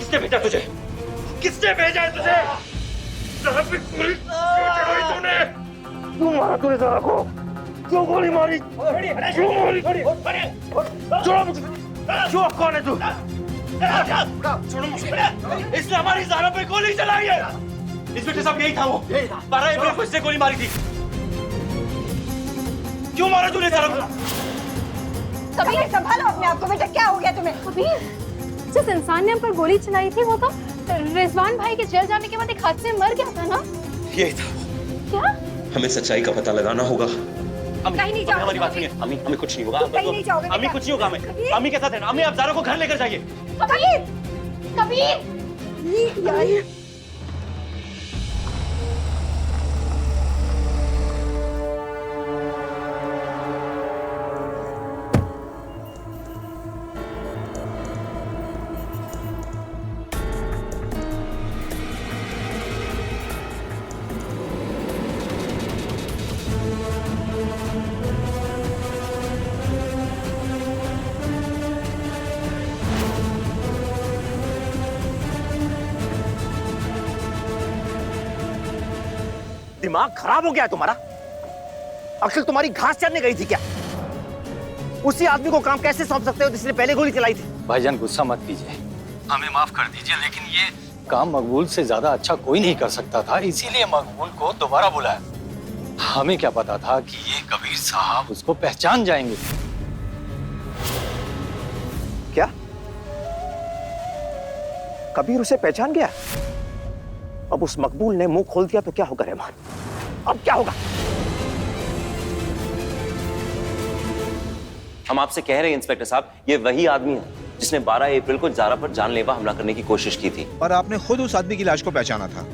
किसने भेजा तुझे? किसने भेजा है तुझे? ज़रा भी गोली चढ़ाई तूने? क्यों मारा तूने ज़रा को? क्यों गोली मारी? क्यों मारी? छोड़ो मुझे! क्यों, कौन है तू? छोड़ो मुझे! इसने हमारी ज़रा पे गोली चलाई है! इंस्पेक्टर साहब, यही था वो। 12 अप्रैल को इसने गोली मारी थी। क्यों मारा तूने ज़रा को? कबीर, संभालो अपने आप को बेटा, क्या हो गया तुम्हें? कबीर, जिस इंसान ने हम पर गोली चलाई थी वो तो रिजवान भाई के जेल जाने के बाद एक हादसे में मर गया था ना? यही था। क्या? हमें सच्चाई का पता लगाना होगा। कहीं नहीं जाओगे। हमारी बात सुनिए। हमें कुछ नहीं होगा। कहीं नहीं जाओगे। हमें कुछ नहीं होगा। हमें अम्मी के साथ है ना। अम्मी, आप ज़ारा को घर लेकर जाइए। कबीर, कबीर, दिमाग खराब हो गया है तुम्हारा? अक्ल तुम्हारी घास चरने गई थी क्या? उसी आदमी को काम कैसे सौंप सकते हो जिसने पहले गोली चलाई थी? भाईजान, गुस्सा मत कीजिए, हमें माफ कर दीजिए, लेकिन ये काम मकबूल से ज्यादा अच्छा कोई नहीं कर सकता था, इसीलिए मकबूल को दोबारा बुलाया। हमें क्या पता था कि ये कबीर साहब उसको पहचान जाएंगे। क्या कबीर उसे पहचान गया? अब उस मकबूल ने मुंह खोल दिया तो क्या होगा रहमान? अब क्या होगा? हम आपसे कह रहे हैं इंस्पेक्टर साहब, ये वही आदमी है जिसने 12 अप्रैल को ज़ारा पर जानलेवा हमला करने की कोशिश की थी। और आपने खुद उस आदमी की लाश को पहचाना था।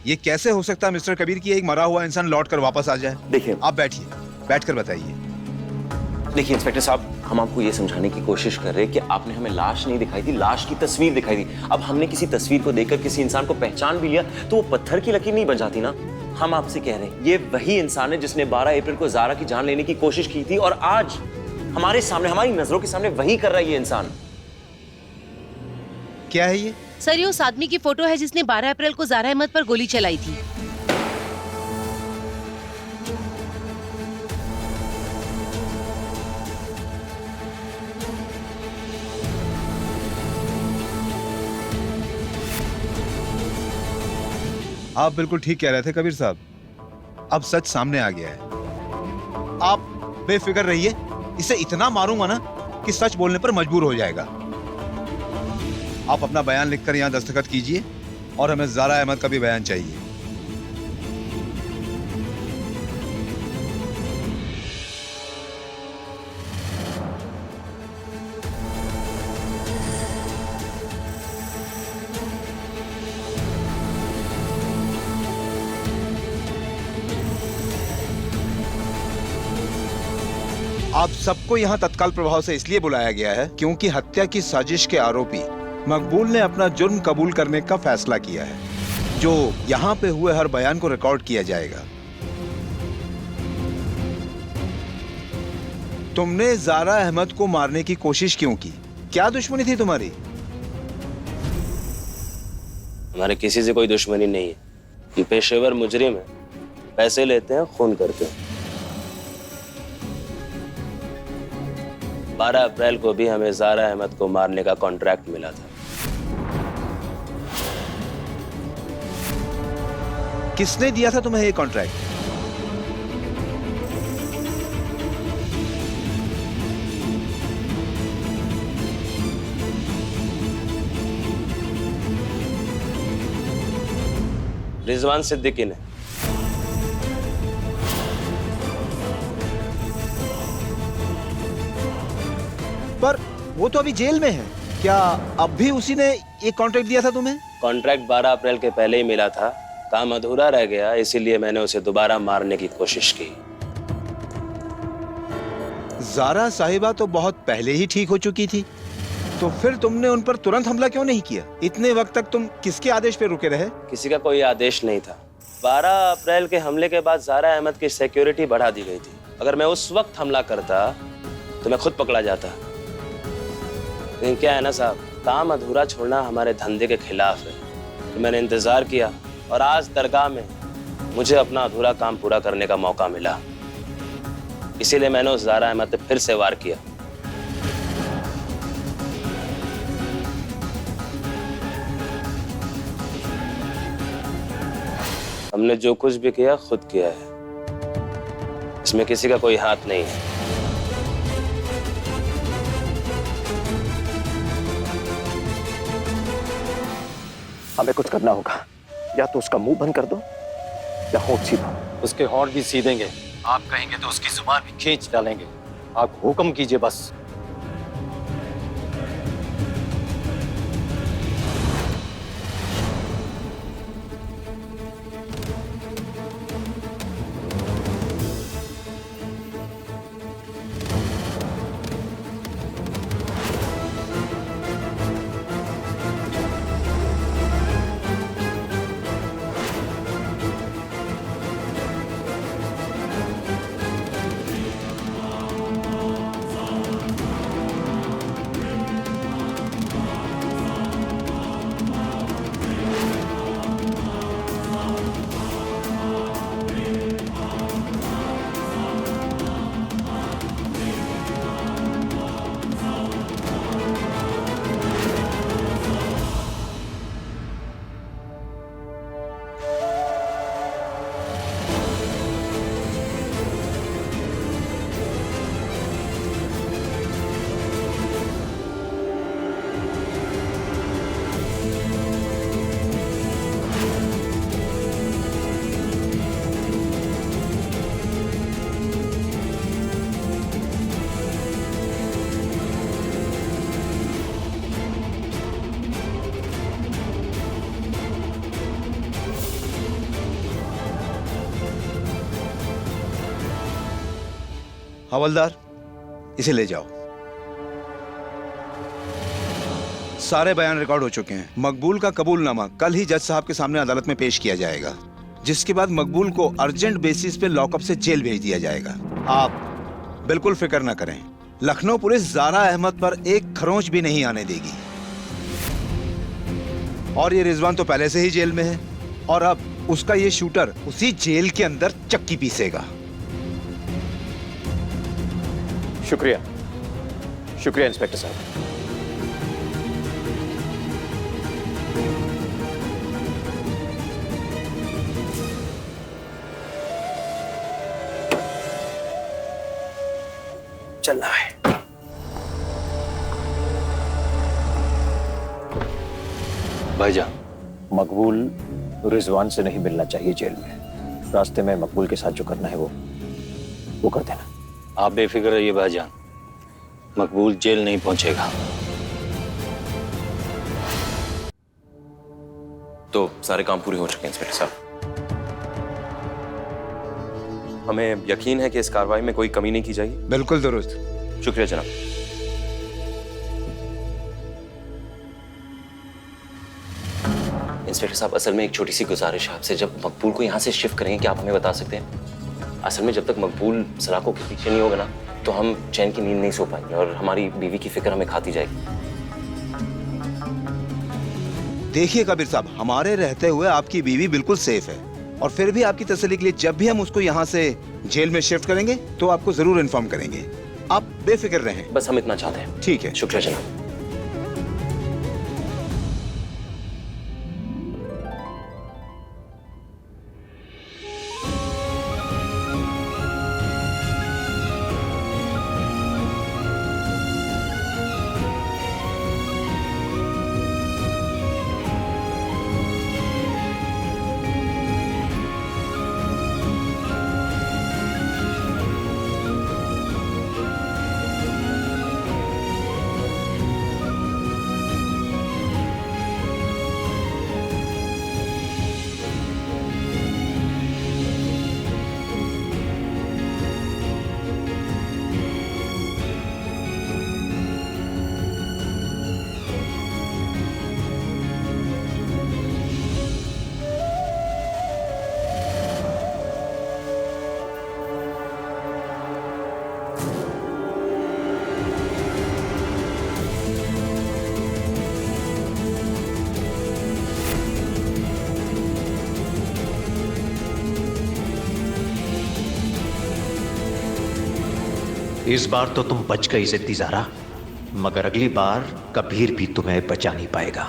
ये कैसे हो सकता है मिस्टर कबीर कि एक मरा हुआ इंसान लौट कर वापस आ जाए? देखिए, आप बैठिए, बैठकर बताइए। देखिए इंस्पेक्टर साहब, हम आपको ये समझाने की कोशिश कर रहे हैं कि आपने हमें लाश नहीं दिखाई थी, लाश की तस्वीर दिखाई थी। अब हमने किसी तस्वीर को देखकर किसी इंसान को पहचान भी लिया तो वो पत्थर की लकीर नहीं बन जाती ना। हम आपसे कह रहे हैं, ये वही इंसान है जिसने 12 अप्रैल को ज़ारा की जान लेने की कोशिश की थी, और आज हमारे सामने, हमारी नजरों के सामने वही कर रहा है ये इंसान। क्या है ये? सर, ये उस आदमी की फोटो है जिसने 12 अप्रैल को ज़ारा अहमद पर गोली चलाई थी। आप बिल्कुल ठीक कह रहे थे कबीर साहब, अब सच सामने आ गया है। आप बेफिक्र रहिए, इसे इतना मारूंगा ना कि सच बोलने पर मजबूर हो जाएगा। आप अपना बयान लिखकर यहाँ दस्तखत कीजिए और हमें ज़ारा अहमद का भी बयान चाहिए। आप सबको यहाँ तत्काल प्रभाव से इसलिए बुलाया गया है क्योंकि हत्या की साजिश के आरोपी मकबूल ने अपना जुर्म कबूल करने का फैसला किया है, जो यहाँ पे हुए हर बयान को रिकॉर्ड किया जाएगा। तुमने ज़ारा अहमद को मारने की कोशिश क्यों की? क्या दुश्मनी थी तुम्हारी? हमारे किसी से कोई दुश्मनी नहीं है, हम पेशेवर मुजरिम है, पैसे लेते हैं, खून करते हैं। 12 अप्रैल को भी हमें ज़ारा अहमद को मारने का कॉन्ट्रैक्ट मिला था। किसने दिया था तुम्हें ये कॉन्ट्रैक्ट? रिजवान सिद्दीकी ने। पर वो तो अभी जेल में है, क्या अब भी उसी ने ये कॉन्ट्रैक्ट दिया था तुम्हें? कॉन्ट्रैक्ट 12 अप्रैल के पहले ही मिला था, काम अधूरा रह गया, इसीलिए मैंने उसे दोबारा मारने की कोशिश की। ज़ारा साहिबा तो बहुत पहले ही ठीक हो चुकी थी, तो फिर तुमने उन पर तुरंत हमला क्यों नहीं किया? इतने वक्त तक तुम किसके आदेश पे रुके रहे? किसी का कोई आदेश नहीं था। 12 अप्रैल के हमले के बाद ज़ारा अहमद की सिक्योरिटी बढ़ा दी गई थी। अगर मैं उस वक्त हमला करता तो मैं खुद पकड़ा जाता, लेकिन क्या है ना साहब, काम अधूरा छोड़ना हमारे धंधे के खिलाफ है। तो मैंने इंतजार किया और आज दरगाह में मुझे अपना अधूरा काम पूरा करने का मौका मिला। इसीलिए मैंने उस ज़ारा अहमद पे फिर से वार किया। हमने जो कुछ भी किया खुद किया है, इसमें किसी का कोई हाथ नहीं है। हमें कुछ करना होगा, या तो उसका मुंह बंद कर दो या होंठ सीधो। उसके होंठ भी सीधेंगे, आप कहेंगे तो उसकी जुबान भी खींच डालेंगे। आप हुक्म कीजिए बस। हवलदार, इसे ले जाओ। सारे बयान रिकॉर्ड हो चुके हैं। मकबूल का कबूलनामा कल ही जज साहब के सामने अदालत में पेश किया जाएगा, जिसके बाद मकबूल को अर्जेंट बेसिस पे लॉकअप से जेल भेज दिया जाएगा। आप बिल्कुल फिक्र ना करें, लखनऊ पुलिस ज़ारा अहमद पर एक खरोंच भी नहीं आने देगी। और ये रिजवान तो पहले से ही जेल में है, और अब उसका ये शूटर उसी जेल के अंदर चक्की पीसेगा। शुक्रिया, शुक्रिया इंस्पेक्टर साहब। चलना है। भाईजान, मकबूल रिजवान से नहीं मिलना चाहिए जेल में। रास्ते में मकबूल के साथ जो करना है वो कर देना। आप बेफिक्र रहिए भाईजान, मकबूल जेल नहीं पहुंचेगा। तो सारे काम पूरे हो चुके हैं इंस्पेक्टर साहब। हमें यकीन है कि इस कार्रवाई में कोई कमी नहीं की जाएगी। बिल्कुल दुरुस्त। शुक्रिया जनाब। इंस्पेक्टर साहब, असल में एक छोटी सी गुजारिश है आपसे। जब मकबूल को यहाँ से शिफ्ट करेंगे, क्या आप हमें बता सकते हैं? असल में जब तक मकबूल सलाखों के पीछे नहीं होगा ना, तो हम चैन की नींद नहीं सो पाएंगे और हमारी बीवी की फिक्र हमें खाती जाएगी। देखिए कबीर साहब, हमारे रहते हुए आपकी बीवी बिल्कुल सेफ है, और फिर भी आपकी तसल्ली के लिए जब भी हम उसको यहाँ से जेल में शिफ्ट करेंगे तो आपको जरूर इन्फॉर्म करेंगे। आप बेफिक्र रहें। बस हम इतना चाहते हैं। ठीक है, शुक्रिया जनाब। इस बार तो तुम बच गई जिद्दी ज़ारा, मगर अगली बार कबीर भी तुम्हें बचा नहीं पाएगा।